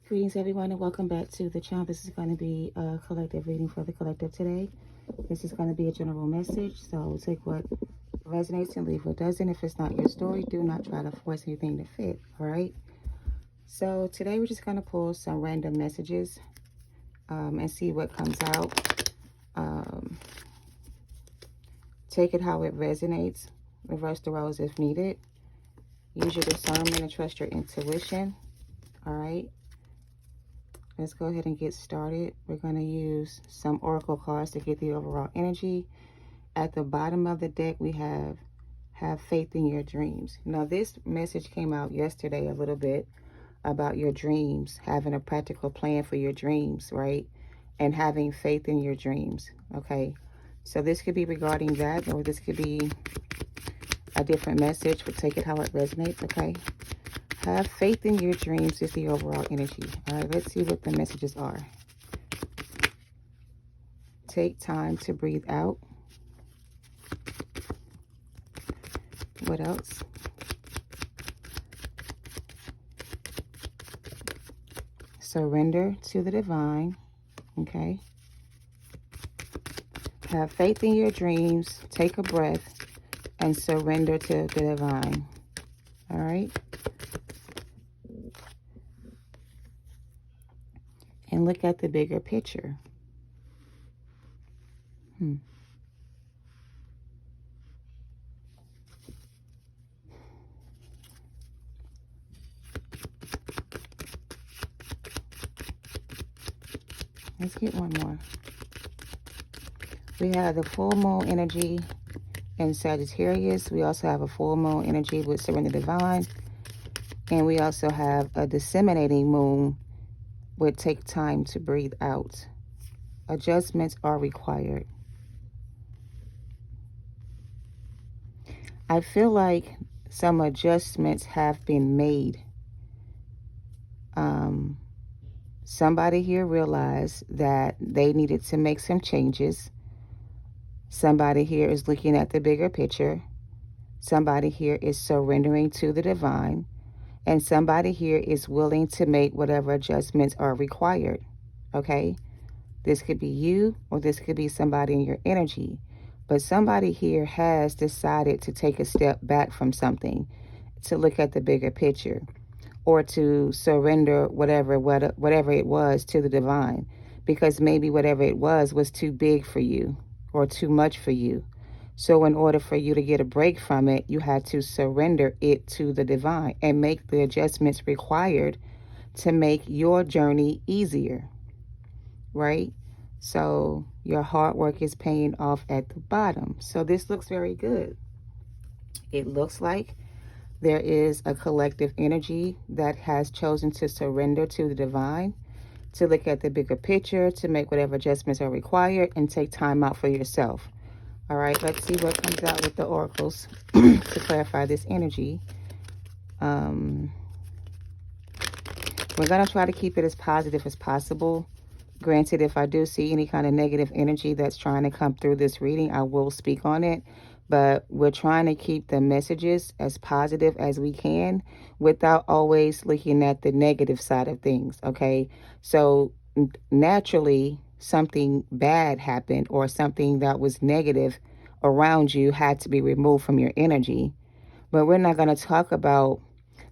Greetings, everyone, and welcome back to the channel. This is going to be a collective reading for the collective today. This is going to be a general message, so take what resonates and leave what doesn't. If it's not your story, do not try to force anything to fit, all right? So today we're just going to pull some random messages and see what comes out. Take it how it resonates. Reverse the roles if needed. Use your discernment and trust your intuition, all right? Let's go ahead and get started. We're going to use some oracle cards to get the overall energy. At the bottom of the deck, we have faith in your dreams. Now, this message came out yesterday a little bit about your dreams, having a practical plan for your dreams, right? And having faith in your dreams, okay? So this could be regarding that, or this could be a different message, but take it how it resonates, okay? Have faith in your dreams is the overall energy. All right, let's see what the messages are. Take time to breathe out. What else? Surrender to the divine. Okay. Have faith in your dreams. Take a breath and surrender to the divine. All right. And look at the bigger picture. Let's get one more. We have the full moon energy in Sagittarius. We also have a full moon energy with Surrender Divine. And we also have a disseminating moon with Take Time to Breathe Out. Adjustments are required. I feel like some adjustments have been made. Somebody here realized that they needed to make some changes. Somebody here is looking at the bigger picture. Somebody here is surrendering to the divine. And somebody here is willing to make whatever adjustments are required. Okay? This could be you, or this could be somebody in your energy. But somebody here has decided to take a step back from something, to look at the bigger picture, or to surrender whatever it was to the divine, because maybe whatever it was too big for you or too much for you. So in order for you to get a break from it, you had to surrender it to the divine and make the adjustments required to make your journey easier, right? So your hard work is paying off at the bottom. So this looks very good. It looks like there is a collective energy that has chosen to surrender to the divine, to look at the bigger picture, to make whatever adjustments are required, and take time out for yourself. All right, let's see what comes out with the oracles to clarify this energy. We're going to try to keep it as positive as possible. Granted, if I do see any kind of negative energy that's trying to come through this reading, I will speak on it. But we're trying to keep the messages as positive as we can without always looking at the negative side of things, okay? So naturally, something bad happened, or something that was negative around you had to be removed from your energy. But we're not going to talk about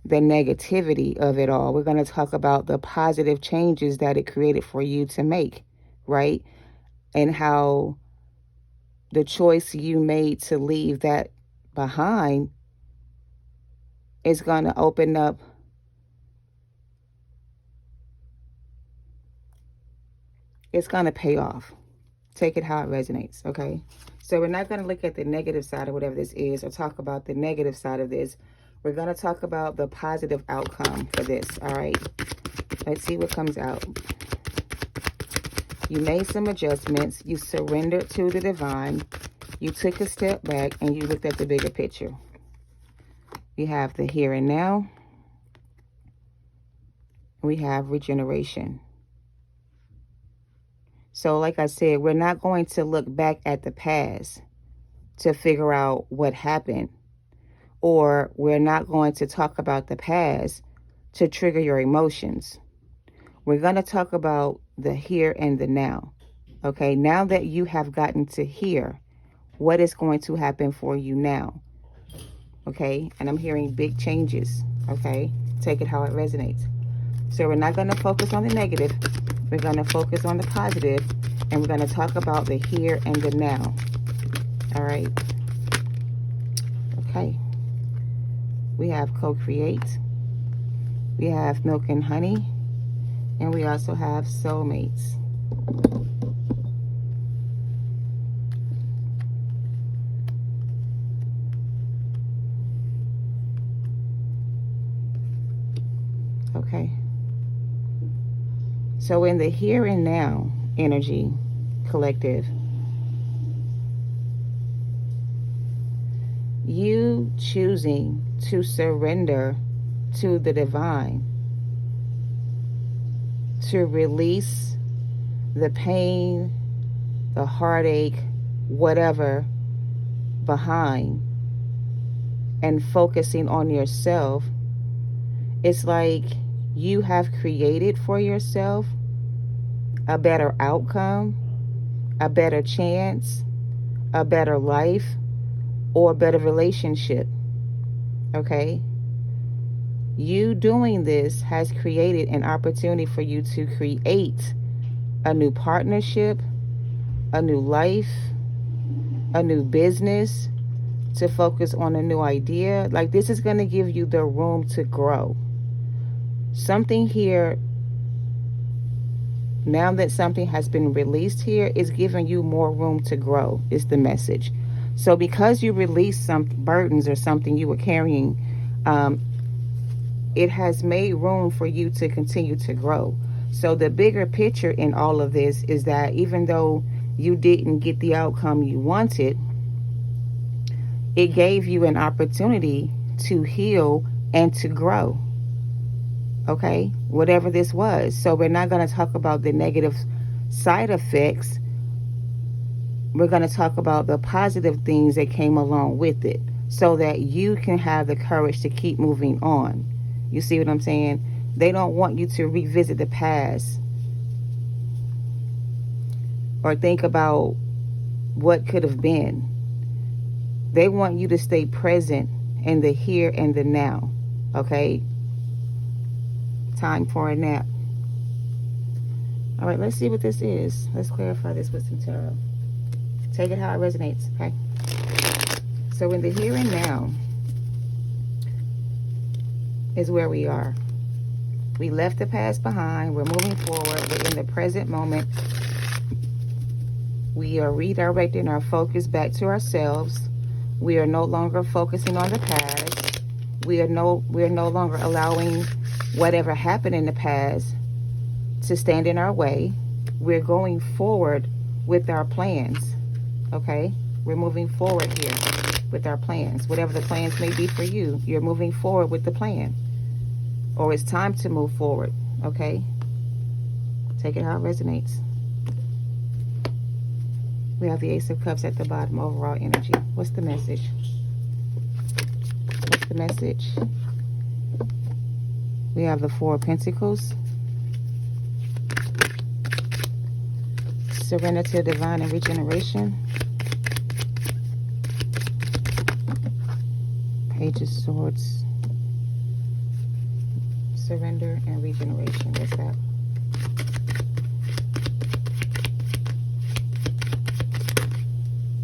the negativity of it all. We're going to talk about the positive changes that it created for you to make, right? And how the choice you made to leave that behind is going to open up it's going to pay off. Take it how it resonates, okay? So we're not going to look at the negative side of whatever this is, or talk about the negative side of this. We're going to talk about the positive outcome for this, all right? Let's see what comes out. You made some adjustments. You surrendered to the divine. You took a step back and you looked at the bigger picture. We have the here and now. We have regeneration. So like I said, we're not going to look back at the past to figure out what happened. Or we're not going to talk about the past to trigger your emotions. We're going to talk about the here and the now. Okay, now that you have gotten to here, what is going to happen for you now? Okay, and I'm hearing big changes. Okay, take it how it resonates. So we're not going to focus on the negative. We're going to focus on the positive, and we're going to talk about the here and the now. All right. Okay. We have co-create. We have milk and honey. And we also have soulmates. Okay. So in the here and now energy collective, you choosing to surrender to the divine, to release the pain, the heartache, whatever behind, and focusing on yourself, it's like you have created for yourself a better outcome, a better chance, a better life, or a better relationship. Okay? You doing this has created an opportunity for you to create a new partnership, a new life, a new business, to focus on a new idea. Like, this is going to give you the room to grow. Something here, now that something has been released here, is giving you more room to grow, is the message. So because you released some burdens or something you were carrying, it has made room for you to continue to grow. So the bigger picture in all of this is that even though you didn't get the outcome you wanted, it gave you an opportunity to heal and to grow. Okay? Whatever this was. So we're not going to talk about the negative side effects. We're going to talk about the positive things that came along with it, so that you can have the courage to keep moving on. You see what I'm saying? They don't want you to revisit the past or think about what could have been. They want you to stay present in the here and the now. Okay? Time for a nap. All right, let's see what this is. Let's clarify this with some tarot. Take it how it resonates, okay? So in the here and now is where we are. We left the past behind. We're moving forward. We're in the present moment. We are redirecting our focus back to ourselves. We are no longer focusing on the past. We're no longer allowing whatever happened in the past to stand in our way. We're going forward with our plans. Okay? We're moving forward here with our plans. Whatever the plans may be for you, you're moving forward with the plan. Or it's time to move forward. Okay? Take it how it resonates. We have the Ace of Cups at the bottom, overall energy. What's the message? What's the message? We have the Four of Pentacles. Surrender to divine and regeneration. Page of Swords. Surrender and regeneration. What's that?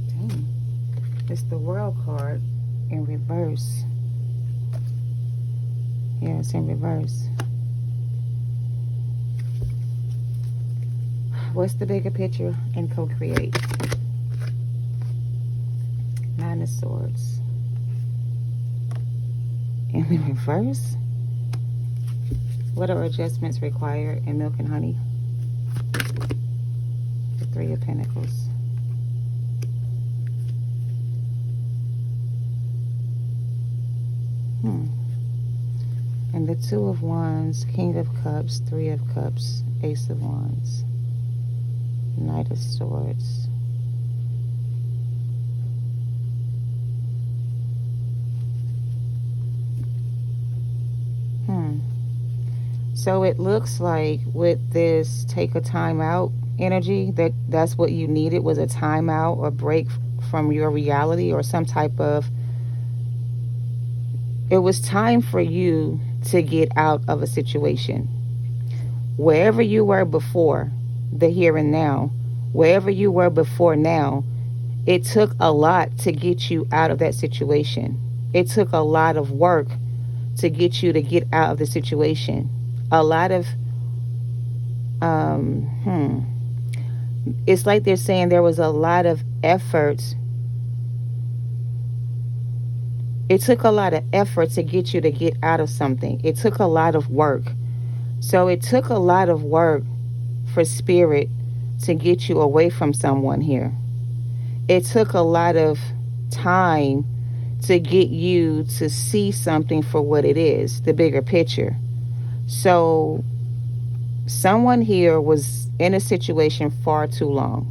Dang. It's the World card in reverse. Yeah, it's in reverse. What's the bigger picture in co-create? Nine of Swords. In the reverse? What are adjustments required in milk and honey? The Three of Pentacles. And the Two of Wands, King of Cups, Three of Cups, Ace of Wands, Knight of Swords. So it looks like with this take a time out energy, that's what you needed, was a timeout or break from your reality, or some type of, it was time for you to get out of a situation. Wherever you were before, the here and now, wherever you were before now, it took a lot to get you out of that situation. It took a lot of work to get you to get out of the situation. A lot of, um, hmm, it's like they're saying there was a lot of effort. It took a lot of effort to get you to get out of something. It took a lot of work. So it took a lot of work for spirit to get you away from someone here. It took a lot of time to get you to see something for what it is, the bigger picture. So someone here was in a situation far too long,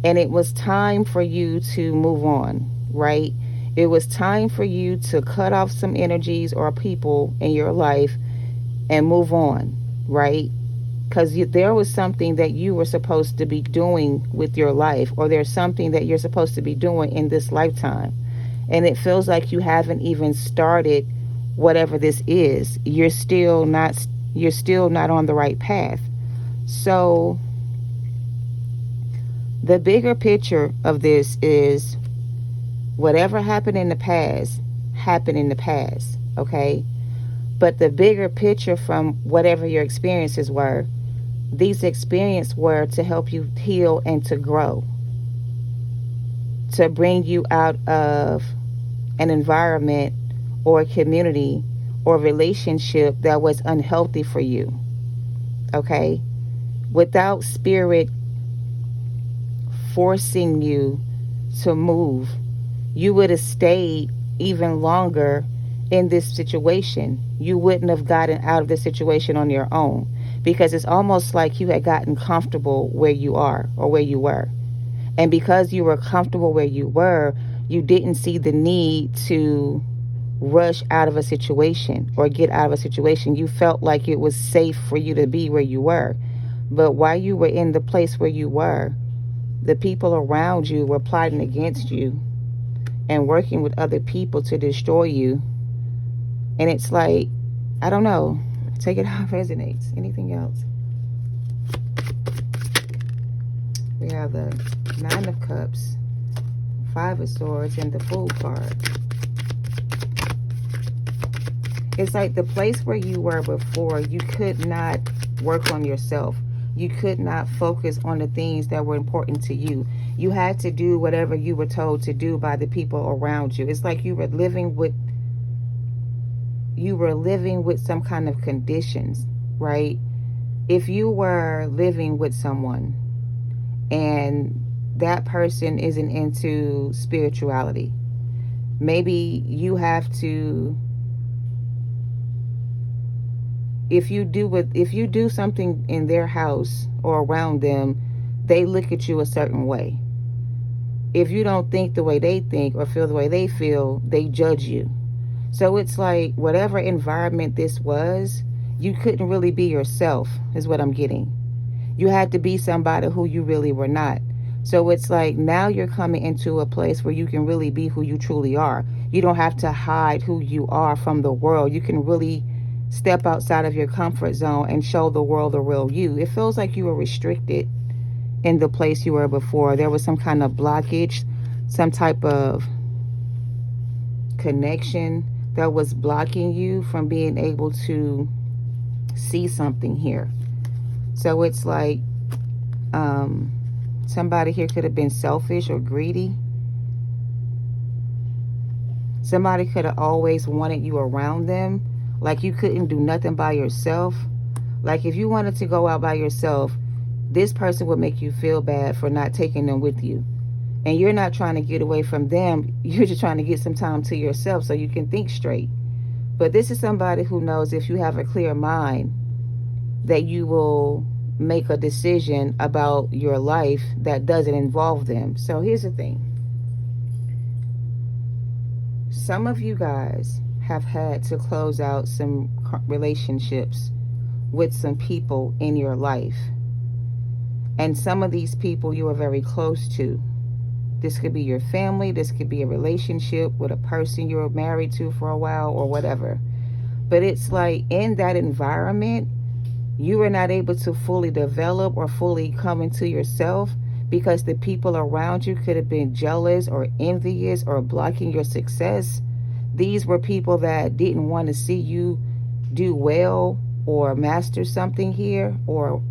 and it was time for you to move on, right? It was time for you to cut off some energies or people in your life and move on, right? Because there was something that you were supposed to be doing with your life, or there's something that you're supposed to be doing in this lifetime, and it feels like you haven't even started whatever this is. You're still not on the right path. So the bigger picture of this is, whatever happened in the past happened in the past, okay? But the bigger picture from whatever your experiences were, these experiences were to help you heal and to grow, to bring you out of an environment or a community or relationship that was unhealthy for you, okay? Without spirit forcing you to move, you would have stayed even longer in this situation. You wouldn't have gotten out of this situation on your own, because it's almost like you had gotten comfortable where you are or where you were. And because you were comfortable where you were, you didn't see the need to rush out of a situation or get out of a situation. You felt like it was safe for you to be where you were. But while you were in the place where you were, the people around you were plotting against you and working with other people to destroy you. And it's like, I don't know. Take it how it resonates. Anything else? We have the Nine of Cups, Five of Swords, and the Fool card. It's like the place where you were before, you could not work on yourself. You could not focus on the things that were important to you. You had to do whatever you were told to do by the people around you. It's like you were living with some kind of conditions, right? If you were living with someone and that person isn't into spirituality, maybe you have to, if you do something in their house or around them, they look at you a certain way. If you don't think the way they think or feel the way they feel, they judge you. So it's like, whatever environment this was, you couldn't really be yourself, is what I'm getting. You had to be somebody who you really were not. So it's like, now you're coming into a place where you can really be who you truly are. You don't have to hide who you are from the world. You can really step outside of your comfort zone and show the world the real you. It feels like you were restricted in the place you were before. There was some kind of blockage, some type of connection that was blocking you from being able to see something here. So it's like, somebody here could have been selfish or greedy. Somebody could have always wanted you around them. Like you couldn't do nothing by yourself. Like if you wanted to go out by yourself, this person would make you feel bad for not taking them with you. And you're not trying to get away from them. You're just trying to get some time to yourself so you can think straight. But this is somebody who knows, if you have a clear mind, that you will make a decision about your life that doesn't involve them. So here's the thing. Some of you guys have had to close out some relationships with some people in your life. And some of these people you are very close to. This could be your family. This could be a relationship with a person you were married to for a while or whatever. But it's like in that environment, you are not able to fully develop or fully come into yourself because the people around you could have been jealous or envious or blocking your success. These were people that didn't want to see you do well or master something here or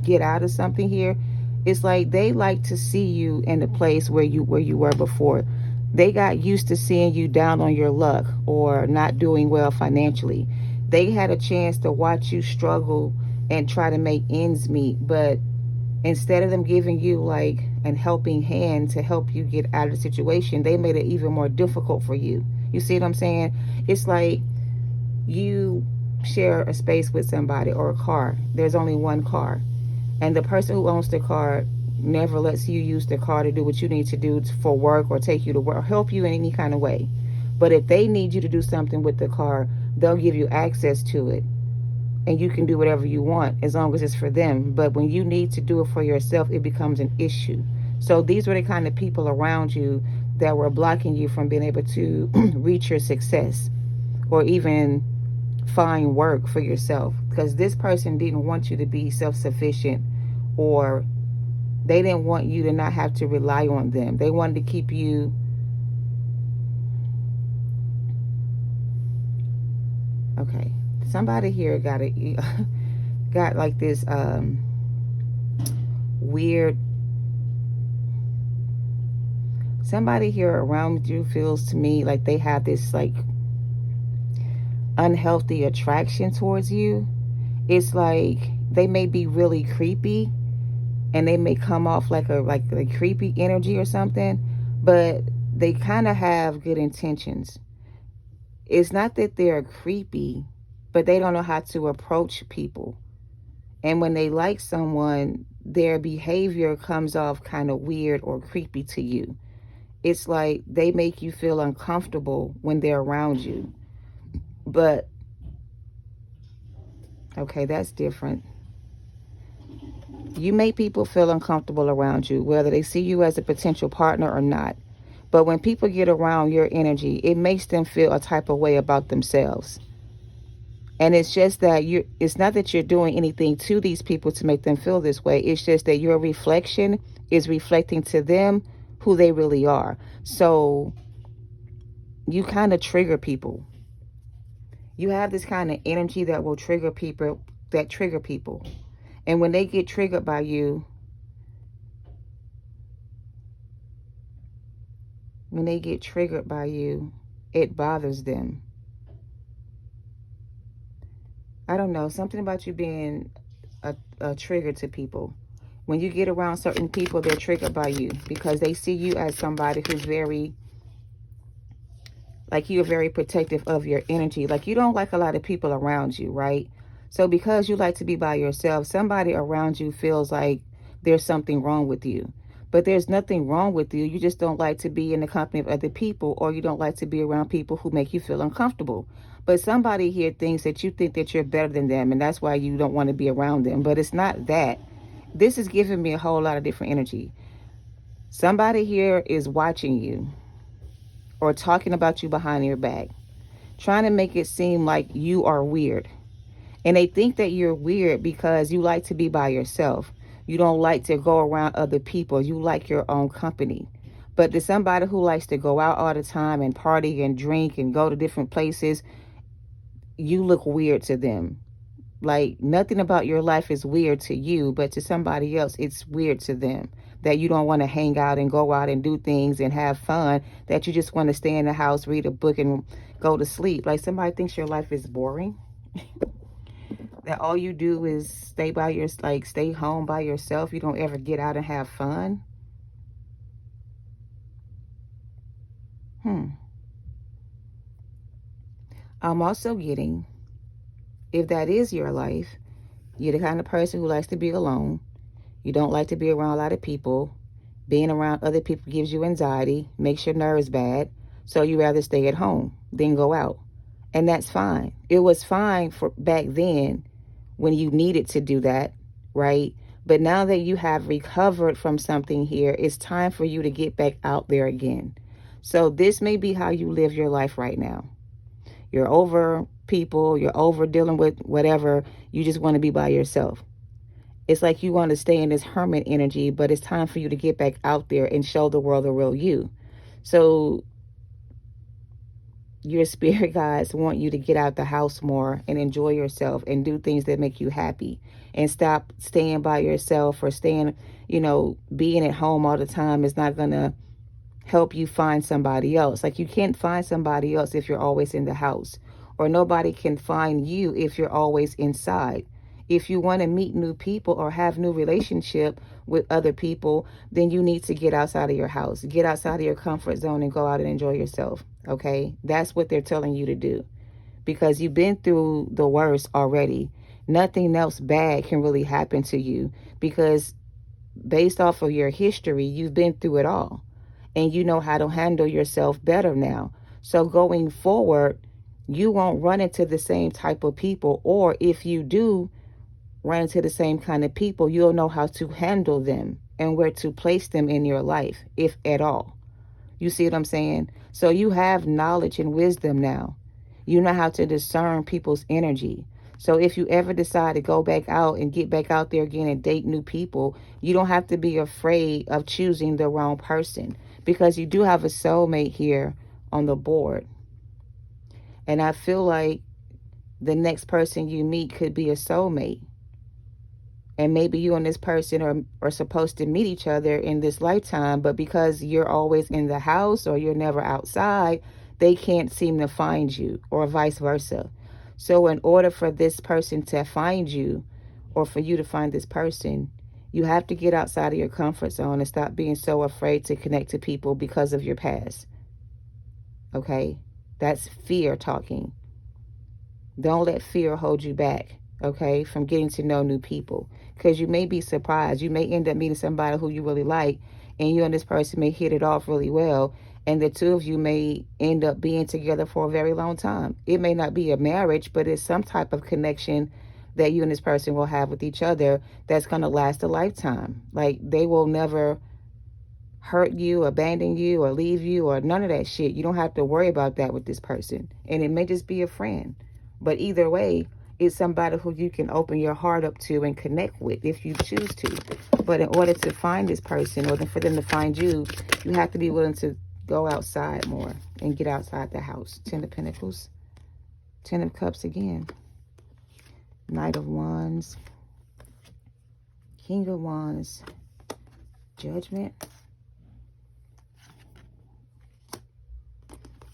get out of something here. It's like they like to see you in the place where you were before. They got used to seeing you down on your luck or not doing well financially. They had a chance to watch you struggle and try to make ends meet, but instead of them giving you like an helping hand to help you get out of the situation, they made it even more difficult for you. You see what I'm saying? It's like you share a space with somebody or a car. There's only one car, and the person who owns the car never lets you use the car to do what you need to do for work or take you to work or help you in any kind of way. But if they need you to do something with the car, they'll give you access to it, and you can do whatever you want as long as it's for them. But when you need to do it for yourself, it becomes an issue. So these were the kind of people around you that were blocking you from being able to reach your success or even find work for yourself, because this person didn't want you to be self-sufficient, or they didn't want you to not have to rely on them. They wanted to keep you okay. Somebody here got a got like this weird, somebody here around you feels to me like they have this like unhealthy attraction towards you. It's like they may be really creepy and they may come off like a creepy energy or something, but they kind of have good intentions. It's not that they're creepy, but they don't know how to approach people. And when they like someone, their behavior comes off kind of weird or creepy to you. It's like they make you feel uncomfortable when they're around you. But, okay, that's different. You make people feel uncomfortable around you, whether they see you as a potential partner or not. But when people get around your energy, it makes them feel a type of way about themselves. And it's just that it's not that you're doing anything to these people to make them feel this way. It's just that your reflection is reflecting to them who they really are. So you kind of trigger people. You have this kind of energy that will trigger people, And when they get triggered by you, it bothers them. I don't know, something about you being a trigger to people. When you get around certain people, they're triggered by you because they see you as somebody who's very, like, you're very protective of your energy. Like, you don't like a lot of people around you, right? So because you like to be by yourself, somebody around you feels like there's something wrong with you. But there's nothing wrong with you. You just don't like to be in the company of other people, or you don't like to be around people who make you feel uncomfortable. But somebody here thinks that you think that you're better than them, and that's why you don't want to be around them. But it's not that. This is giving me a whole lot of different energy. Somebody here is watching you or talking about you behind your back, trying to make it seem like you are weird. And they think that you're weird because you like to be by yourself. You don't like to go around other people. You like your own company. But to somebody who likes to go out all the time and party and drink and go to different places, you look weird to them. Like, nothing about your life is weird to you, but to somebody else, it's weird to them. That you don't want to hang out and go out and do things and have fun. That you just want to stay in the house, read a book, and go to sleep. Like, somebody thinks your life is boring. That all you do is stay home by yourself. You don't ever get out and have fun. I'm also getting, if that is your life, you're the kind of person who likes to be alone. You don't like to be around a lot of people. Being around other people gives you anxiety, makes your nerves bad. So you rather stay at home than go out. And that's fine. It was fine for back then when you needed to do that, right? But now that you have recovered from something here, it's time for you to get back out there again. So this may be how you live your life right now. You're over people, you're over dealing with whatever, you just want to be by yourself. It's like you want to stay in this hermit energy, but it's time for you to get back out there and show the world the real you. So your spirit guides want you to get out the house more and enjoy yourself and do things that make you happy, and stop staying by yourself or staying, being at home all the time is not going to help you find somebody else. Like, you can't find somebody else if you're always in the house, or nobody can find you if you're always inside. If you want to meet new people or have new relationship with other people, then you need to get outside of your house, get outside of your comfort zone and go out and enjoy yourself. Okay? That's what they're telling you to do, because you've been through the worst already. Nothing else bad can really happen to you, because based off of your history, you've been through it all and you know how to handle yourself better now. So going forward, you won't run into the same type of people, or if you do run into the same kind of people, you'll know how to handle them and where to place them in your life, if at all. You see what I'm saying? So you have knowledge and wisdom now. You know how to discern people's energy. So if you ever decide to go back out and get back out there again and date new people, you don't have to be afraid of choosing the wrong person, because you do have a soulmate here on the board. And I feel like the next person you meet could be a soulmate. And maybe you and this person are supposed to meet each other in this lifetime, but because you're always in the house or you're never outside, they can't seem to find you, or vice versa. So in order for this person to find you, or for you to find this person, you have to get outside of your comfort zone and stop being so afraid to connect to people because of your past. Okay? That's fear talking. Don't let fear hold you back, okay, from getting to know new people. Because you may be surprised. You may end up meeting somebody who you really like, and you and this person may hit it off really well, and the two of you may end up being together for a very long time. It may not be a marriage, but it's some type of connection that you and this person will have with each other that's going to last a lifetime. Like, they will never hurt you, abandon you, or leave you, or none of that shit. You don't have to worry about that with this person. And it may just be a friend. But either way, it's somebody who you can open your heart up to and connect with if you choose to. But in order to find this person, or for them to find you, you have to be willing to go outside more and get outside the house. Ten of Pentacles. Ten of Cups again. Knight of Wands. King of Wands. Judgment.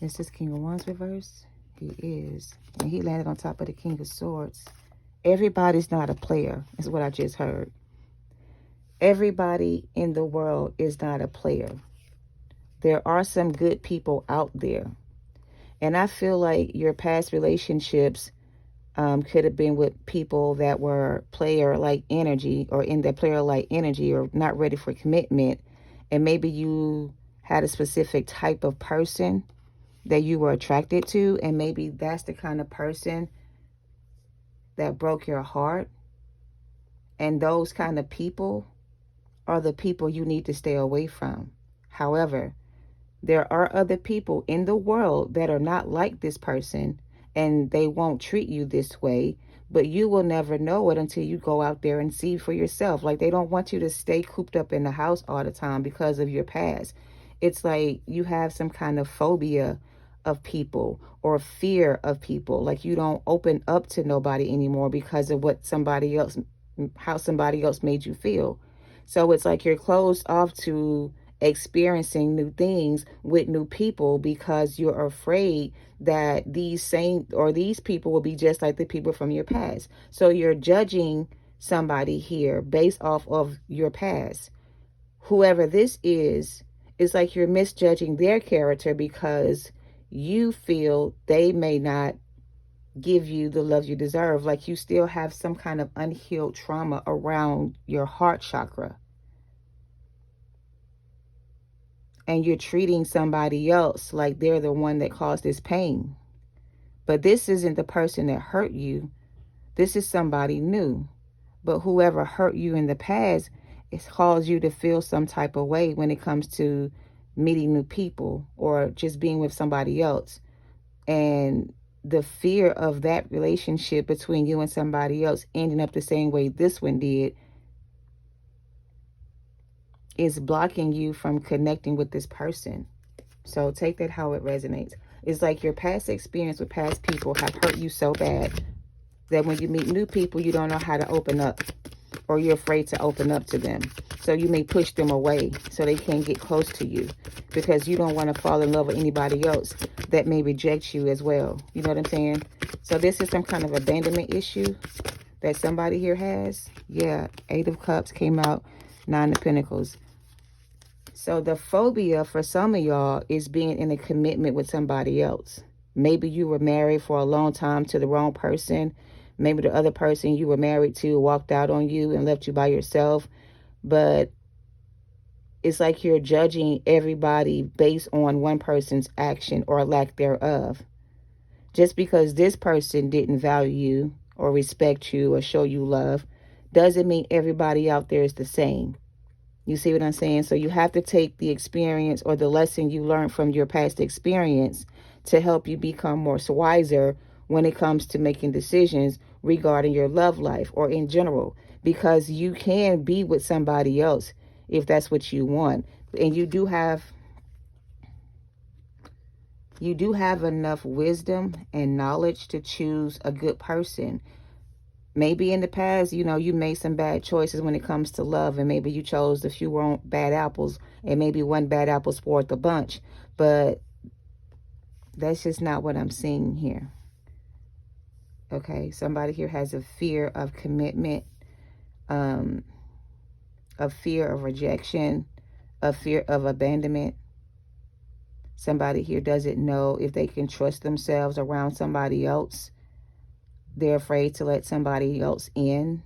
Is this King of Wands reverse? He is. And he landed on top of the King of Swords. Everybody's not a player, is what I just heard. Everybody in the world is not a player. There are some good people out there. And I feel like your past relationships could have been with people that were player-like energy, or in that player-like energy, or not ready for commitment. And maybe you had a specific type of person that you were attracted to, and maybe that's the kind of person that broke your heart. And those kind of people are the people you need to stay away from. However, there are other people in the world that are not like this person, and they won't treat you this way, but you will never know it until you go out there and see for yourself. Like, they don't want you to stay cooped up in the house all the time because of your past. It's like you have some kind of phobia of people, or fear of people. Like, you don't open up to nobody anymore because of how somebody else made you feel. So it's like you're closed off to experiencing new things with new people, because you're afraid that these people will be just like the people from your past. So you're judging somebody here based off of your past. Whoever this is, it's like you're misjudging their character because you feel they may not give you the love you deserve. Like, you still have some kind of unhealed trauma around your heart chakra. And you're treating somebody else like they're the one that caused this pain. But this isn't the person that hurt you. This is somebody new. But whoever hurt you in the past, it's caused you to feel some type of way when it comes to meeting new people or just being with somebody else. And the fear of that relationship between you and somebody else ending up the same way this one did is blocking you from connecting with this person. So take that how it resonates. It's like your past experience with past people have hurt you so bad that when you meet new people, you don't know how to open up, or you're afraid to open up to them. So you may push them away so they can't get close to you because you don't want to fall in love with anybody else that may reject you as well. You know what I'm saying? So this is some kind of abandonment issue that somebody here has. Yeah, 8 of Cups came out, 9 of Pentacles. So the phobia for some of y'all is being in a commitment with somebody else. Maybe you were married for a long time to the wrong person. Maybe the other person you were married to walked out on you and left you by yourself. But it's like you're judging everybody based on one person's action or lack thereof. Just because this person didn't value you or respect you or show you love doesn't mean everybody out there is the same. You see what I'm saying? So you have to take the experience or the lesson you learned from your past experience to help you become more wiser when it comes to making decisions regarding your love life or in general, because you can be with somebody else if that's what you want. And you do have enough wisdom and knowledge to choose a good person. Maybe in the past, you made some bad choices when it comes to love, and maybe you chose a few wrong bad apples, and maybe one bad apple spoiled the bunch. But that's just not what I'm seeing here. Okay, somebody here has a fear of commitment, a fear of rejection, a fear of abandonment. Somebody here doesn't know if they can trust themselves around somebody else. They're afraid to let somebody else in.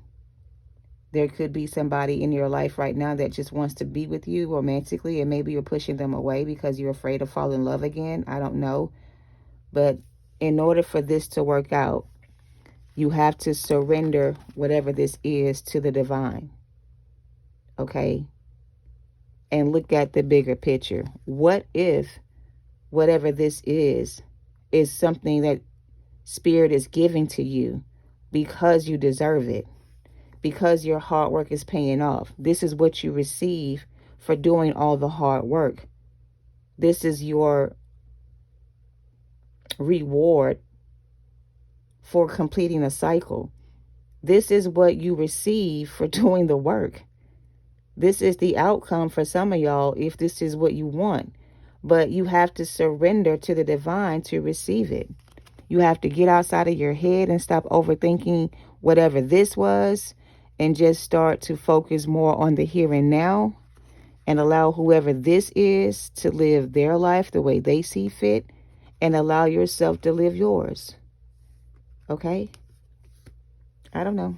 There could be somebody in your life right now that just wants to be with you romantically, and maybe you're pushing them away because you're afraid to fall in love again. I don't know. But in order for this to work out, you have to surrender whatever this is to the divine. Okay? And look at the bigger picture. What if whatever this is something that Spirit is giving to you because you deserve it, because your hard work is paying off? This is what you receive for doing all the hard work. This is your reward for completing a cycle. This is what you receive for doing the work. This is the outcome for some of y'all if this is what you want. But you have to surrender to the divine to receive it. You have to get outside of your head and stop overthinking whatever this was, and just start to focus more on the here and now, and allow whoever this is to live their life the way they see fit, and allow yourself to live yours. Okay? I don't know.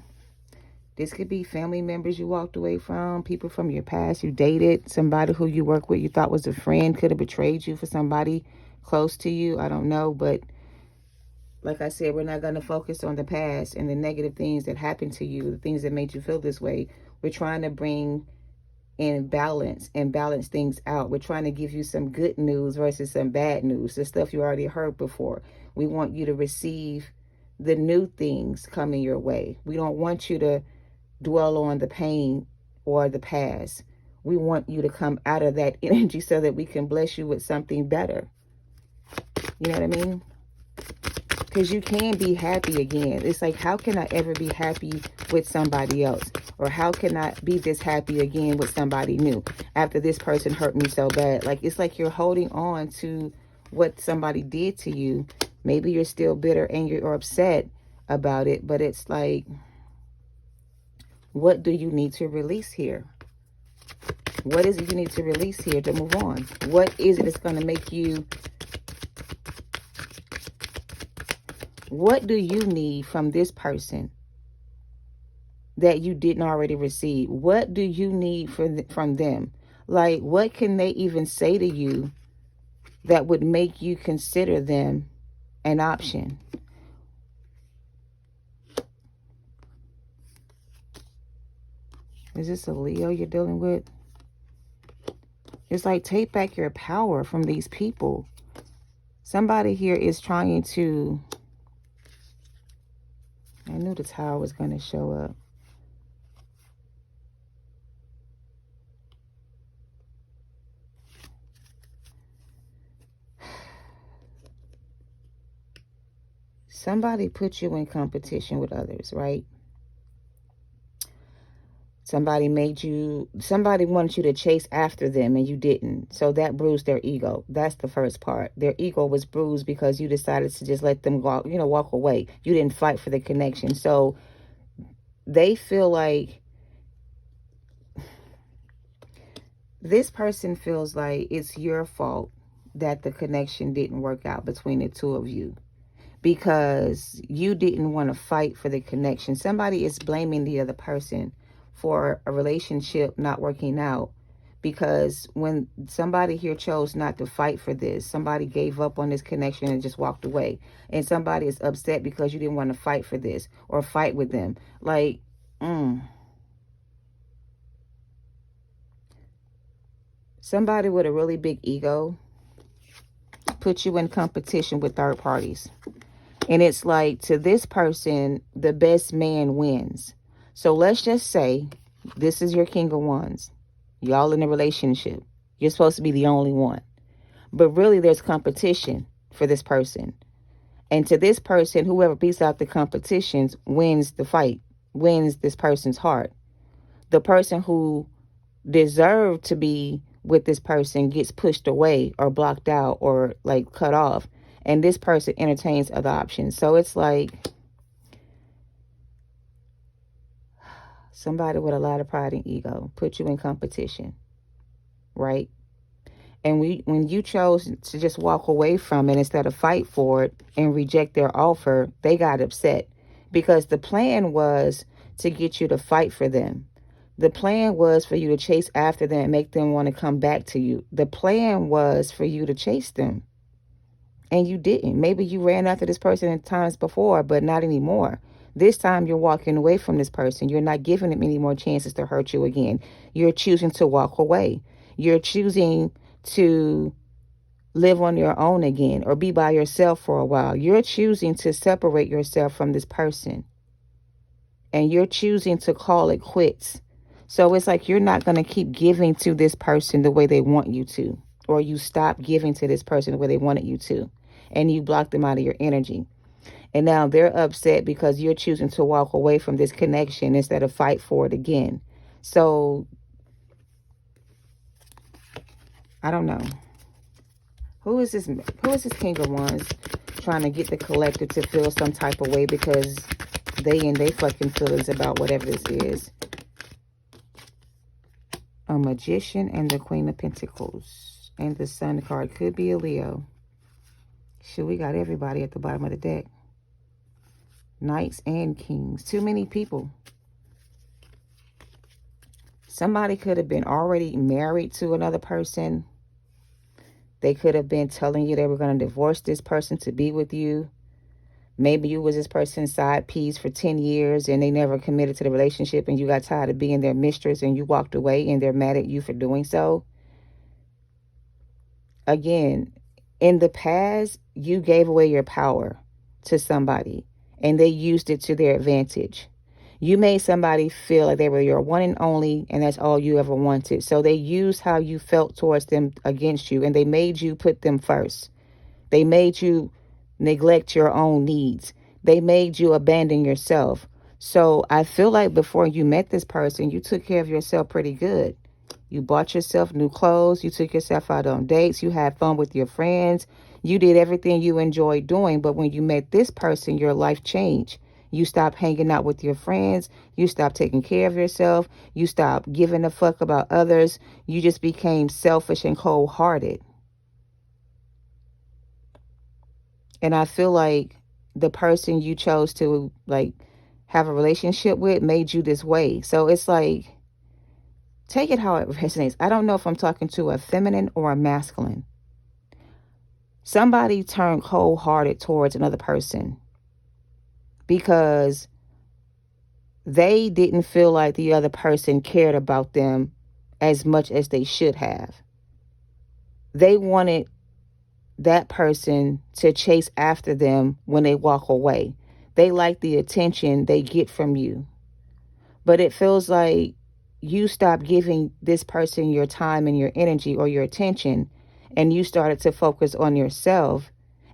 This could be family members you walked away from, people from your past you dated, somebody who you work with you thought was a friend could have betrayed you for somebody close to you. I don't know, but like I said, we're not going to focus on the past and the negative things that happened to you, the things that made you feel this way. We're trying to bring in balance and balance things out. We're trying to give you some good news versus some bad news, the stuff you already heard before. We want you to receive the new things coming your way. We don't want you to dwell on the pain or the past. We want you to come out of that energy so that we can bless you with something better. You know what I mean? Because you can be happy again. It's like, how can I ever be happy with somebody else? Or how can I be this happy again with somebody new after this person hurt me so bad? Like, it's like you're holding on to what somebody did to you. Maybe you're still bitter, angry, or upset about it. But it's like, what do you need to release here? What is it you need to release here to move on? What is it that's going to make you... What do you need from this person that you didn't already receive? What do you need from them? Like, what can they even say to you that would make you consider them an option? Is this a Leo you're dealing with? It's like, take back your power from these people. Somebody here is trying to... I knew the Tower was going to show up. Somebody put you in competition with others, right? Somebody wanted you to chase after them and you didn't. So that bruised their ego. That's the first part. Their ego was bruised because you decided to just let them walk away. You didn't fight for the connection. So they feel like, this person feels like it's your fault that the connection didn't work out between the two of you, because you didn't want to fight for the connection. Somebody is blaming the other person for a relationship not working out, because when somebody here chose not to fight for this, somebody gave up on this connection and just walked away, and somebody is upset because you didn't want to fight for this or fight with them. Like, somebody with a really big ego put you in competition with third parties. And it's like, to this person, the best man wins. So let's just say this is your King of Wands. Y'all in a relationship. You're supposed to be the only one. But really, there's competition for this person. And to this person, whoever beats out the competitions wins the fight, wins this person's heart. The person who deserved to be with this person gets pushed away or blocked out or like cut off. And this person entertains other options. So it's like, somebody with a lot of pride and ego put you in competition, right? And when you chose to just walk away from it instead of fight for it and reject their offer, they got upset, because the plan was to get you to fight for them. The plan was for you to chase after them and make them want to come back to you. The plan was for you to chase them. And you didn't. Maybe you ran after this person in times before, but not anymore. This time you're walking away from this person. You're not giving them any more chances to hurt you again. You're choosing to walk away. You're choosing to live on your own again or be by yourself for a while. You're choosing to separate yourself from this person. And you're choosing to call it quits. So it's like, you're not going to keep giving to this person the way they want you to. Or you stop giving to this person the way they wanted you to. And you block them out of your energy. And now they're upset because you're choosing to walk away from this connection instead of fight for it again. So, I don't know. Who is this King of Wands trying to get the collective to feel some type of way because they in their fucking feelings about whatever this is? A Magician and the Queen of Pentacles. And the Sun card could be a Leo. Shit, we got everybody at the bottom of the deck. Knights and Kings. Too many people. Somebody could have been already married to another person. They could have been telling you they were going to divorce this person to be with you. Maybe you was this person's side piece for 10 years and they never committed to the relationship and you got tired of being their mistress and you walked away and they're mad at you for doing so. Again, in the past, you gave away your power to somebody and they used it to their advantage. You made somebody feel like they were your one and only and that's all you ever wanted. So they used how you felt towards them against you and they made you put them first. They made you neglect your own needs. They made you abandon yourself. So I feel like before you met this person, you took care of yourself pretty good. You bought yourself new clothes. You took yourself out on dates. You had fun with your friends. You did everything you enjoyed doing. But when you met this person, your life changed. You stopped hanging out with your friends. You stopped taking care of yourself. You stopped giving a fuck about others. You just became selfish and cold-hearted. And I feel like the person you chose to like have a relationship with made you this way. So it's like, take it how it resonates. I don't know if I'm talking to a feminine or a masculine. Somebody turned cold-hearted towards another person because they didn't feel like the other person cared about them as much as they should have. They wanted that person to chase after them when they walk away. They like the attention they get from you. But it feels like you stopped giving this person your time and your energy or your attention, and you started to focus on yourself,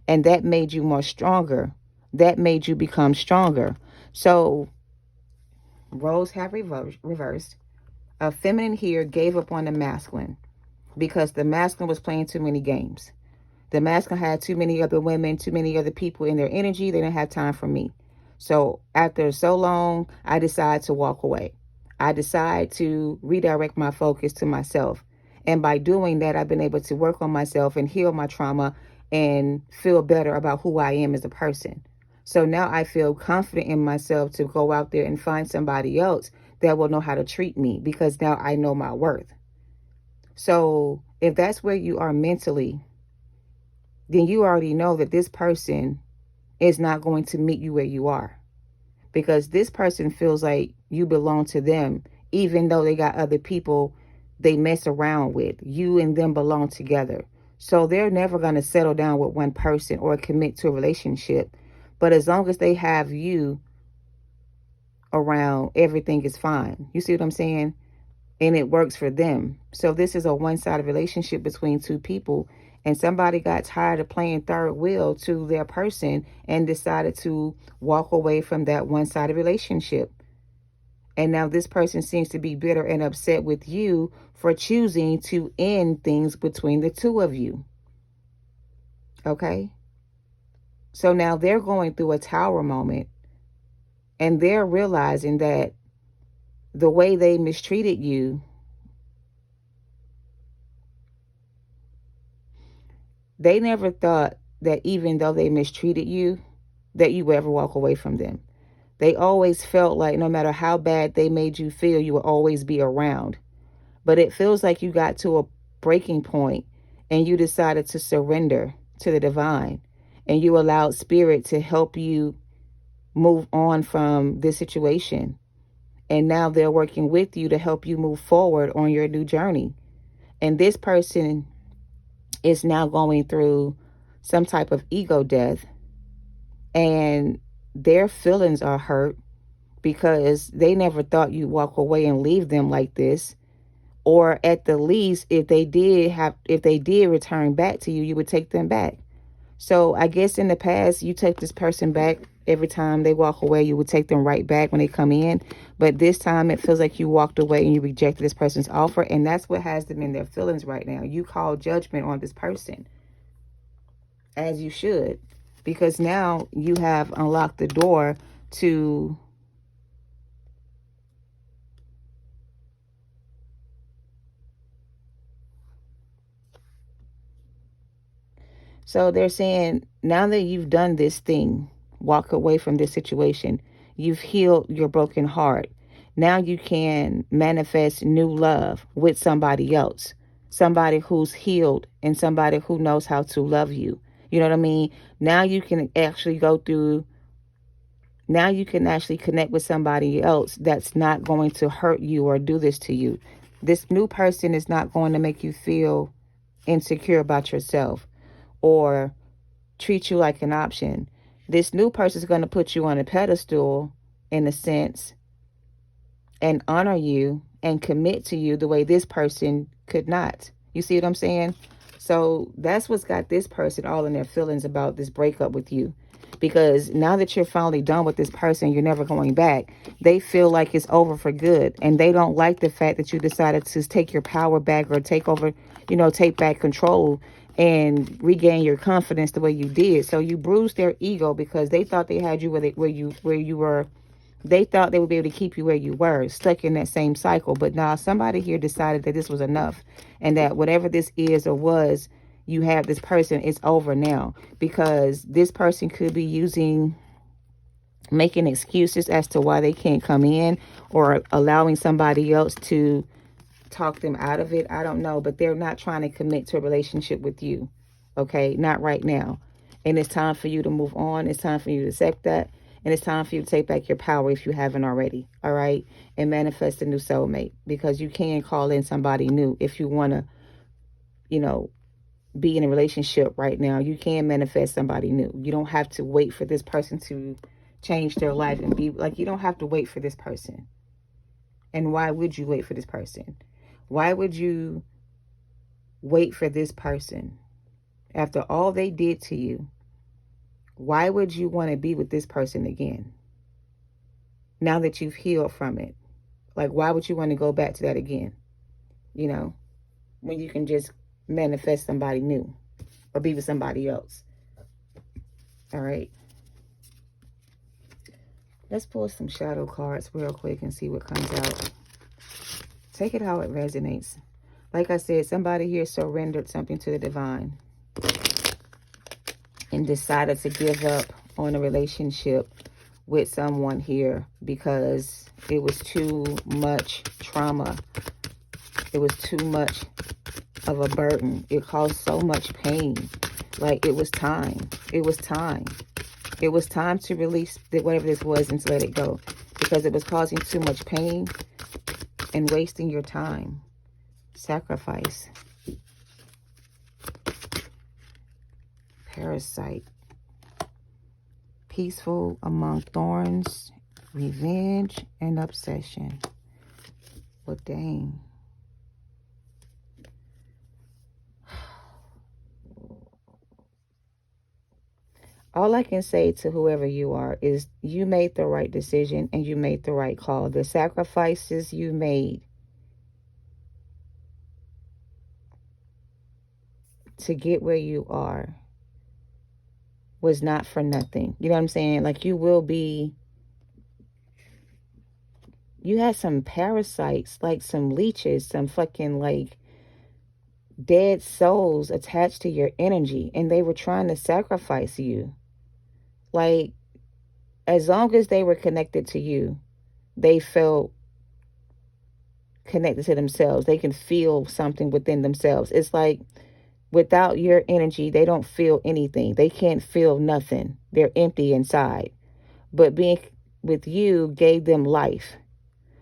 and that made you more stronger. That made you become stronger. So roles have reversed. A feminine here gave up on the masculine because the masculine was playing too many games. The masculine had too many other women, too many other people in their energy. They didn't have time for me. So after so long, I decided to walk away. I decided to redirect my focus to myself. And by doing that, I've been able to work on myself and heal my trauma and feel better about who I am as a person. So now I feel confident in myself to go out there and find somebody else that will know how to treat me because now I know my worth. So if that's where you are mentally, then you already know that this person is not going to meet you where you are, because this person feels like you belong to them, even though they got other people they mess around with. You and them belong together. So they're never going to settle down with one person or commit to a relationship. But as long as they have you around, everything is fine. You see what I'm saying? And it works for them. So this is a one-sided relationship between two people, and somebody got tired of playing third wheel to their person and decided to walk away from that one-sided relationship. And now this person seems to be bitter and upset with you for choosing to end things between the two of you. Okay? So now they're going through a tower moment, and they're realizing that the way they mistreated you, they never thought that even though they mistreated you, that you would ever walk away from them. They always felt like no matter how bad they made you feel, you would always be around. But it feels like you got to a breaking point and you decided to surrender to the divine, and you allowed spirit to help you move on from this situation. And now they're working with you to help you move forward on your new journey. And this person is now going through some type of ego death, and their feelings are hurt because they never thought you'd walk away and leave them like this. Or at the least, if they did return back to you, you would take them back. So I guess in the past, you take this person back every time they walk away. You would take them right back when they come in. But this time it feels like you walked away and you rejected this person's offer. And that's what has them in their feelings right now. You call judgment on this person, as you should, because now you have unlocked the door to so they're saying now that you've done this thing, walk away from this situation, you've healed your broken heart. Now you can manifest new love with somebody else, somebody who's healed and somebody who knows how to love you. You know what I mean? Now you can actually now you can actually connect with somebody else that's not going to hurt you or do this to you. This new person is not going to make you feel insecure about yourself or treat you like an option. This new person is going to put you on a pedestal, in a sense, and honor you and commit to you the way this person could not. You see what I'm saying? So that's what's got this person all in their feelings about this breakup with you. Because now that you're finally done with this person, you're never going back. They feel like it's over for good. And they don't like the fact that you decided to take your power back or take over, take back control and regain your confidence the way you did. So you bruised their ego because they thought they had you where you were. They thought they would be able to keep you where you were, stuck in that same cycle. But now somebody here decided that this was enough, and that whatever this is or was, you have this person, it's over now. Because this person could be making excuses as to why they can't come in, or allowing somebody else to talk them out of it. I don't know, but they're not trying to commit to a relationship with you. Okay, not right now. And it's time for you to move on. It's time for you to accept that. And it's time for you to take back your power if you haven't already. All right. And manifest a new soulmate, because you can call in somebody new if you want to, you know, be in a relationship right now. You can manifest somebody new. You don't have to wait for this person to change their life and be like, you don't have to wait for this person. And why would you wait for this person? Why would you wait for this person after all they did to you? Why would you want to be with this person again now that you've healed from it? Like, why would you want to go back to that again? You know, when you can just manifest somebody new or be with somebody else. All right. Let's pull some shadow cards real quick and see what comes out. Take it how it resonates. Like I said, somebody here surrendered something to the divine and decided to give up on a relationship with someone here because it was too much trauma. It was too much of a burden. It caused so much pain. Like, it was time. It was time. It was time to release whatever this was and to let it go, because it was causing too much pain and wasting your time. Sacrifice. Parasite. Peaceful among thorns. Revenge and obsession. Well, dang. All I can say to whoever you are is you made the right decision and you made the right call. The sacrifices you made to get where you are was not for nothing. You know what I'm saying? Like, you had some parasites, like some leeches, some fucking like dead souls attached to your energy, and they were trying to sacrifice you. Like, as long as they were connected to you, they felt connected to themselves. They can feel something within themselves. It's like, without your energy, they don't feel anything. They can't feel nothing. They're empty inside. But being with you gave them life.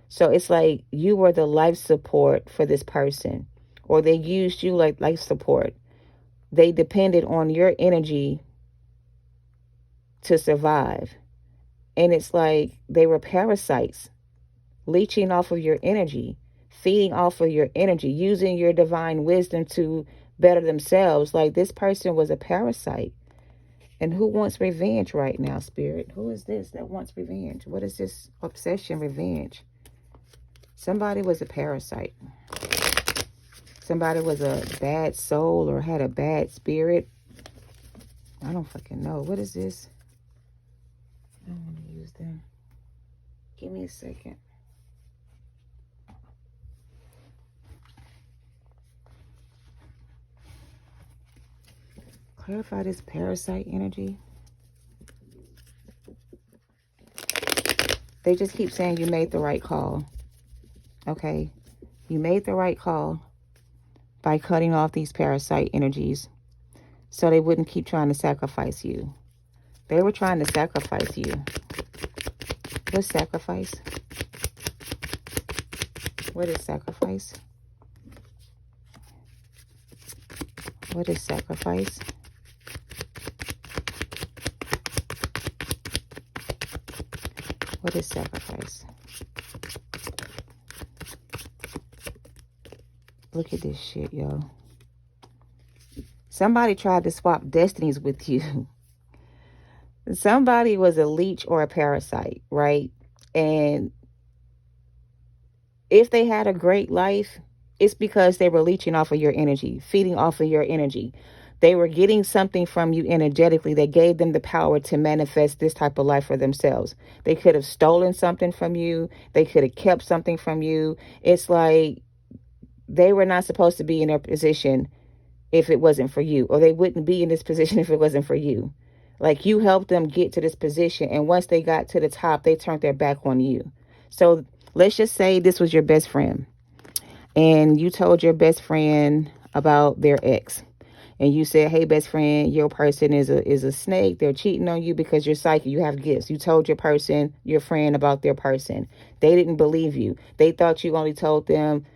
So it's like you were the life support for this person, or they used you like life support. They depended on your energy to survive. And it's like they were parasites, leeching off of your energy, feeding off of your energy, using your divine wisdom to better themselves. Like, this person was a parasite. And who wants revenge right now, Spirit? Who is this that wants revenge? What is this obsession, revenge? Somebody was a parasite. Somebody was a bad soul or had a bad spirit. I don't fucking know. What is this? I don't want to use them. Give me a second. Clarify this parasite energy. They just keep saying you made the right call. Okay? You made the right call by cutting off these parasite energies so they wouldn't keep trying to sacrifice you. They were trying to sacrifice you. What's sacrifice? What is sacrifice? What is sacrifice? What is sacrifice? Look at this shit, yo. Somebody tried to swap destinies with you. Somebody was a leech or a parasite, right? And if they had a great life, it's because they were leeching off of your energy, feeding off of your energy. They were getting something from you energetically that gave them the power to manifest this type of life for themselves. They could have stolen something from you. They could have kept something from you. It's like they were not supposed to be in their position if it wasn't for you, or they wouldn't be in this position if it wasn't for you. Like, you helped them get to this position, and once they got to the top, they turned their back on you. So let's just say this was your best friend, and you told your best friend about their ex, and you said, hey, best friend, your person is a snake. They're cheating on you because you're psychic. You have gifts. You told your friend about their person. They didn't believe you. They thought you only told them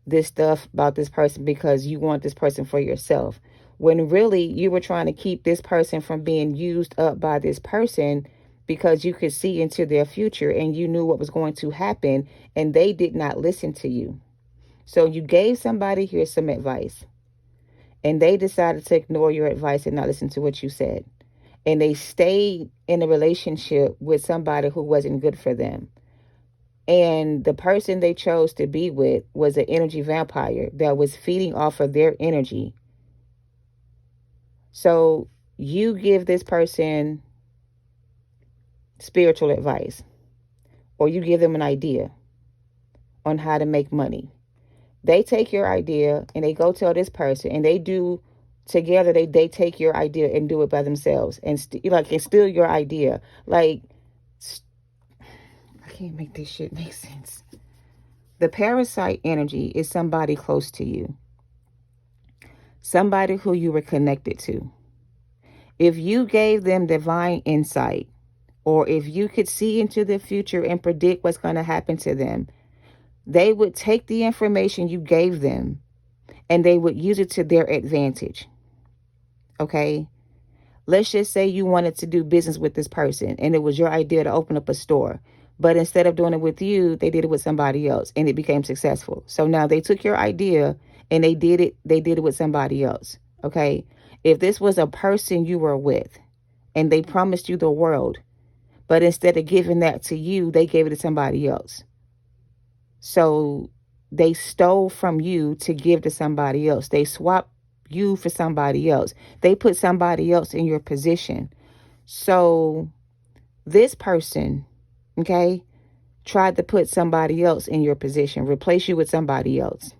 this stuff about this person because you want this person for yourself. When really you were trying to keep this person from being used up by this person because you could see into their future and you knew what was going to happen, and they did not listen to you. So you gave somebody here some advice, and they decided to ignore your advice and not listen to what you said. And they stayed in a relationship with somebody who wasn't good for them. And the person they chose to be with was an energy vampire that was feeding off of their energy. So you give this person spiritual advice, or you give them an idea on how to make money. They take your idea and they go tell this person, and they do together. They take your idea and do it by themselves, and and steal your idea. Like, I can't make this shit make sense. The parasite energy is somebody close to you, somebody who you were connected to. If you gave them divine insight, or if you could see into the future and predict what's going to happen to them, they would take the information you gave them and they would use it to their advantage. Okay? Let's just say you wanted to do business with this person and it was your idea to open up a store. But instead of doing it with you, they did it with somebody else and it became successful. So now they took your idea and they did it with somebody else. Okay? If this was a person you were with and they promised you the world, but instead of giving that to you, they gave it to somebody else. So they stole from you to give to somebody else. They swapped you for somebody else. They put somebody else in your position. So this person, okay, tried to put somebody else in your position, replace you with somebody else,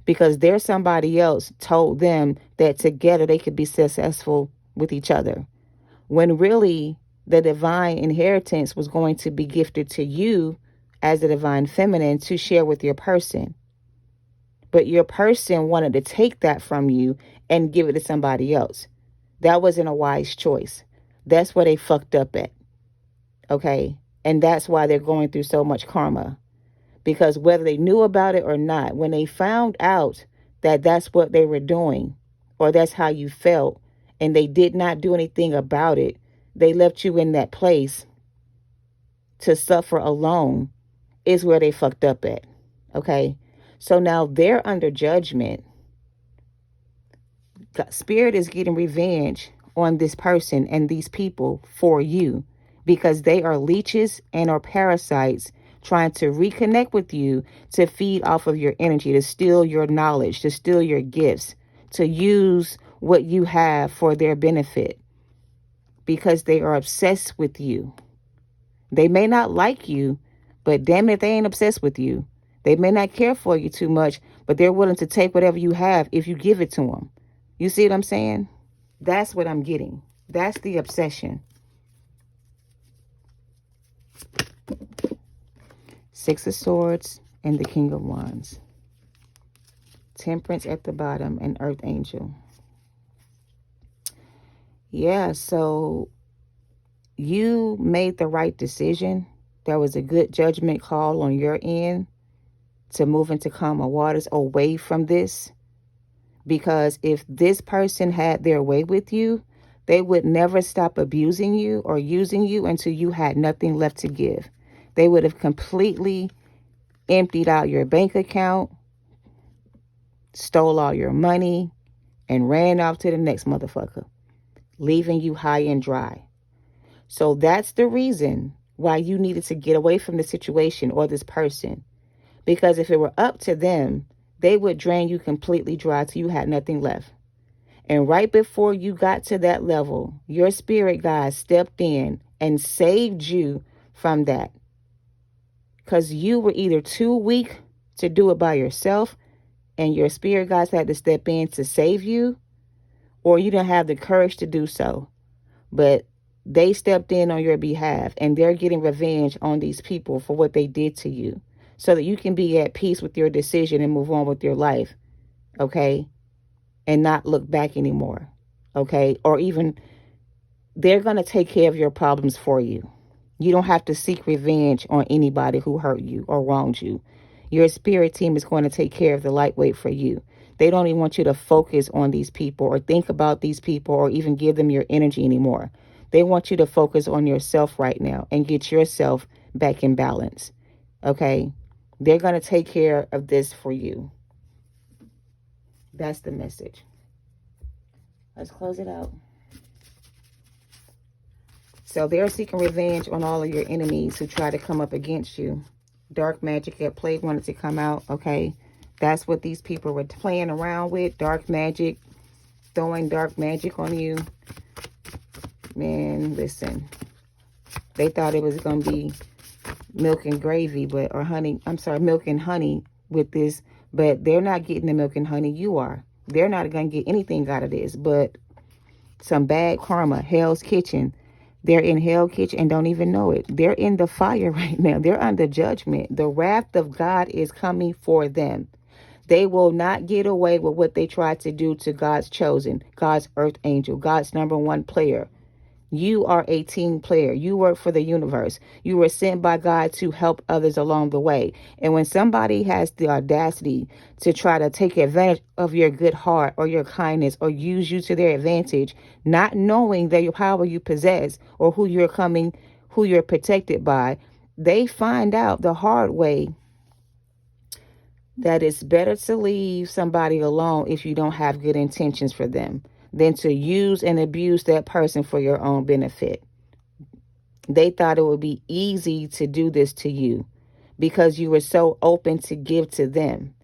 because their somebody else told them that together they could be successful with each other, when really the divine inheritance was going to be gifted to you as the divine feminine to share with your person. But your person wanted to take that from you and give it to somebody else. That wasn't a wise choice. That's where they fucked up at. Okay? And that's why they're going through so much karma. Because whether they knew about it or not, when they found out that that's what they were doing, or that's how you felt, and they did not do anything about it, they left you in that place to suffer alone, is where they fucked up at. Okay? So now they're under judgment. Spirit is getting revenge on this person and these people for you, because they are leeches and are parasites trying to reconnect with you to feed off of your energy, to steal your knowledge, to steal your gifts, to use what you have for their benefit, because they are obsessed with you. They may not like you, but damn it, they ain't obsessed with you. They may not care for you too much, but they're willing to take whatever you have if you give it to them. You see what I'm saying? That's what I'm getting. That's the obsession. Six of Swords and the King of Wands. Temperance at the bottom and Earth Angel. Yeah, so you made the right decision. There was a good judgment call on your end to move into calmer waters away from this. Because if this person had their way with you, they would never stop abusing you or using you until you had nothing left to give. They would have completely emptied out your bank account, stole all your money, and ran off to the next motherfucker, leaving you high and dry. So that's the reason why you needed to get away from the situation or this person. Because if it were up to them, they would drain you completely dry till you had nothing left. And right before you got to that level, your spirit guide stepped in and saved you from that. Because you were either too weak to do it by yourself, and your spirit guides had to step in to save you, or you didn't have the courage to do so. But they stepped in on your behalf, and they're getting revenge on these people for what they did to you, so that you can be at peace with your decision and move on with your life. Okay? and not look back anymore. Okay? Or even they're going to take care of your problems for you. You don't have to seek revenge on anybody who hurt you or wronged you. Your spirit team is going to take care of the lightweight for you. They don't even want you to focus on these people or think about these people or even give them your energy anymore. They want you to focus on yourself right now and get yourself back in balance. Okay? They're going to take care of this for you. That's the message. Let's close it out. So they're seeking revenge on all of your enemies who try to come up against you. Dark magic at play wanted to come out, okay? That's what these people were playing around with. Dark magic, throwing dark magic on you. Man, listen. They thought it was going to be milk and gravy, or honey. I'm sorry, milk and honey with this. But they're not getting the milk and honey. You are. They're not going to get anything out of this but some bad karma, Hell's Kitchen. They're in Hell's Kitchen and don't even know it. They're in the fire right now. They're under judgment. The wrath of God is coming for them. They will not get away with what they tried to do to God's chosen, God's earth angel, God's number one player. You are a team player. You work for the universe. You were sent by God to help others along the way. And when somebody has the audacity to try to take advantage of your good heart or your kindness or use you to their advantage, not knowing the power you possess or who you're protected by, they find out the hard way that it's better to leave somebody alone if you don't have good intentions for them than to use and abuse that person for your own benefit. They thought it would be easy to do this to you because you were so open to give to them.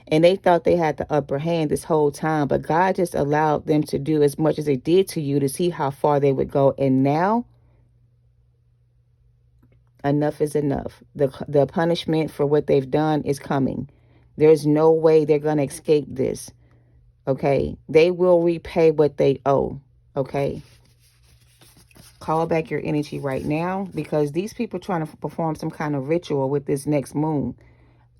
And they thought they had the upper hand this whole time, but God just allowed them to do as much as they did to you to see how far they would go. And now, enough is enough. The punishment for what they've done is coming. There's no way they're going to escape this. Okay? They will repay what they owe. Okay? Call back your energy right now because these people are trying to perform some kind of ritual with this next moon.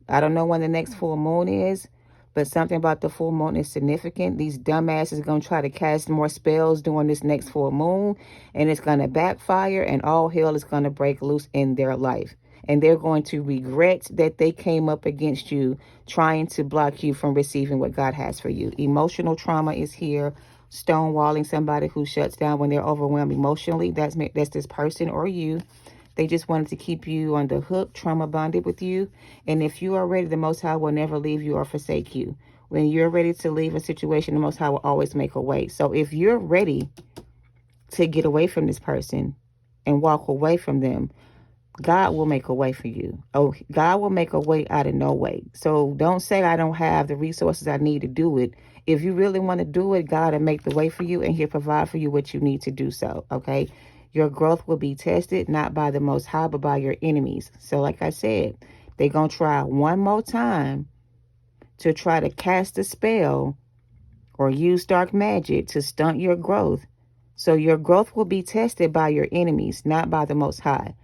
I don't know when the next full moon is, but something about the full moon is significant. These dumbasses are going to try to cast more spells during this next full moon, and it's going to backfire, and all hell is going to break loose in their life. And they're going to regret that they came up against you, trying to block you from receiving what God has for you. Emotional trauma is here. Stonewalling somebody who shuts down when they're overwhelmed emotionally. That's this person or you. They just wanted to keep you on the hook, trauma bonded with you. And if you are ready, the Most High will never leave you or forsake you. When you're ready to leave a situation, the Most High will always make a way. So if you're ready to get away from this person and walk away from them, God will make a way for you. Oh, God will make a way out of no way. So don't say I don't have the resources I need to do it. If you really want to do it, God will make the way for you and He'll provide for you what you need to do so. Okay? Your growth will be tested, not by the Most High, but by your enemies. So like I said, they're going to try one more time to try to cast a spell or use dark magic to stunt your growth. So your growth will be tested by your enemies, not by the Most High.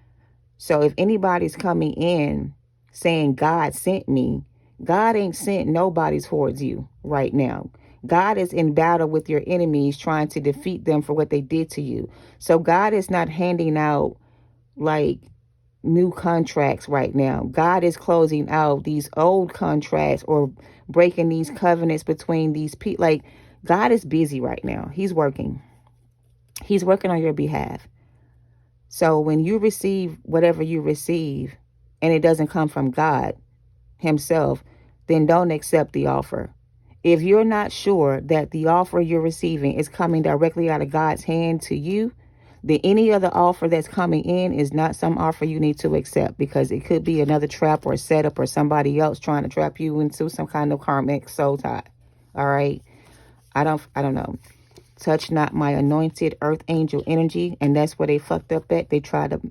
So if anybody's coming in saying God sent me, God ain't sent nobody towards you right now. God is in battle with your enemies trying to defeat them for what they did to you. So God is not handing out like new contracts right now. God is closing out these old contracts or breaking these covenants between these people. Like God is busy right now. He's working. He's working on your behalf. So when you receive whatever you receive and it doesn't come from God Himself, then don't accept the offer. If you're not sure that the offer you're receiving is coming directly out of God's hand to you, then any other offer that's coming in is not some offer you need to accept because it could be another trap or setup or somebody else trying to trap you into some kind of karmic soul tie. All right. I don't know. Touch not my anointed earth angel energy. And that's where they fucked up at. They tried to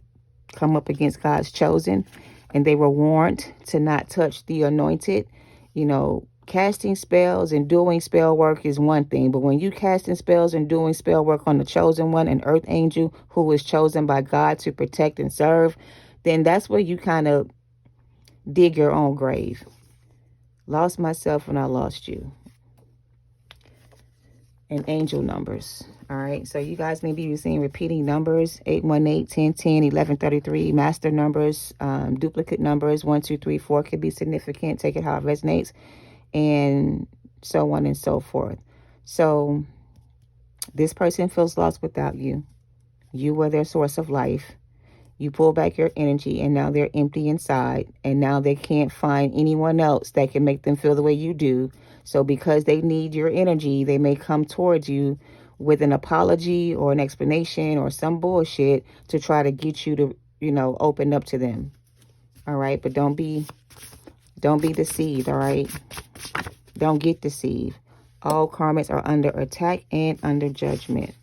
come up against God's chosen and they were warned to not touch the anointed. You know, casting spells and doing spell work is one thing. But when you casting spells and doing spell work on the chosen one, an earth angel who was chosen by God to protect and serve, then that's where you kind of dig your own grave. Lost myself when I lost you. and angel numbers. All right, so you guys may be using repeating numbers: 818, 1010, 1133, master numbers, duplicate numbers, 1, 2, 3, 4 could be significant. Take it how it resonates, and so on and so forth. So this person feels lost without you. You were their source of life. You pull back your energy, and now they're empty inside, and now they can't find anyone else that can make them feel the way you do. So because they need your energy, they may come towards you with an apology or an explanation or some bullshit to try to get you to, open up to them. All right, but don't be deceived. All right, don't get deceived. All karmas are under attack and under judgment.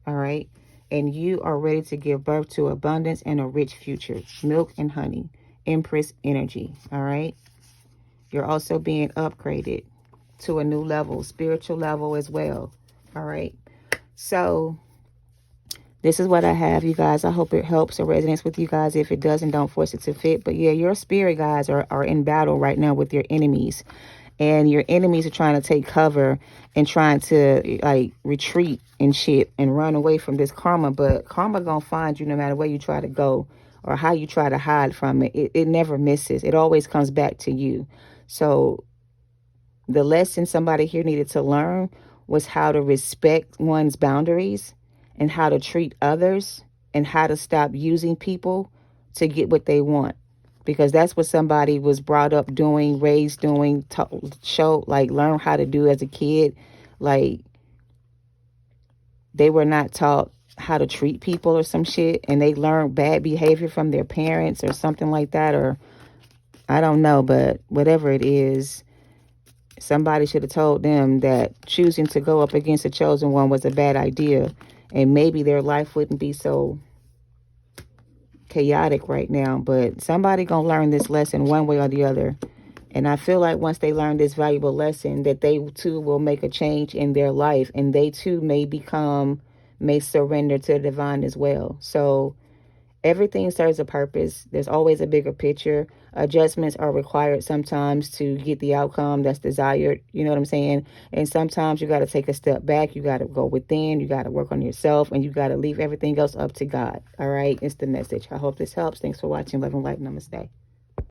All right. And you are ready to give birth to abundance and a rich future. Milk and honey. Empress energy. All right. You're also being upgraded to a new level, spiritual level as well. All right. So this is what I have, you guys. I hope it helps or resonates with you guys. If it doesn't, don't force it to fit. But yeah, your spirit guys are in battle right now with your enemies. And your enemies are trying to take cover and trying to like retreat and shit and run away from this karma. But karma gonna find you no matter where you try to go or how you try to hide from it. It never misses. It always comes back to you. So the lesson somebody here needed to learn was how to respect one's boundaries and how to treat others and how to stop using people to get what they want. Because that's what somebody was brought up doing, raised doing, learn how to do as a kid. Like, they were not taught how to treat people or some shit, and they learned bad behavior from their parents or something like that, or I don't know, but whatever it is, somebody should have told them that choosing to go up against the chosen one was a bad idea, and maybe their life wouldn't be so chaotic right now. But somebody gonna learn this lesson one way or the other, and I feel like once they learn this valuable lesson, that they too will make a change in their life, and they too may surrender to the divine as well. So everything serves a purpose. There's always a bigger picture. Adjustments are required sometimes to get the outcome that's desired. You know what I'm saying? And sometimes you got to take a step back. You got to go within. You got to work on yourself. And you got to leave everything else up to God. All right? It's the message. I hope this helps. Thanks for watching. Love and light. Namaste.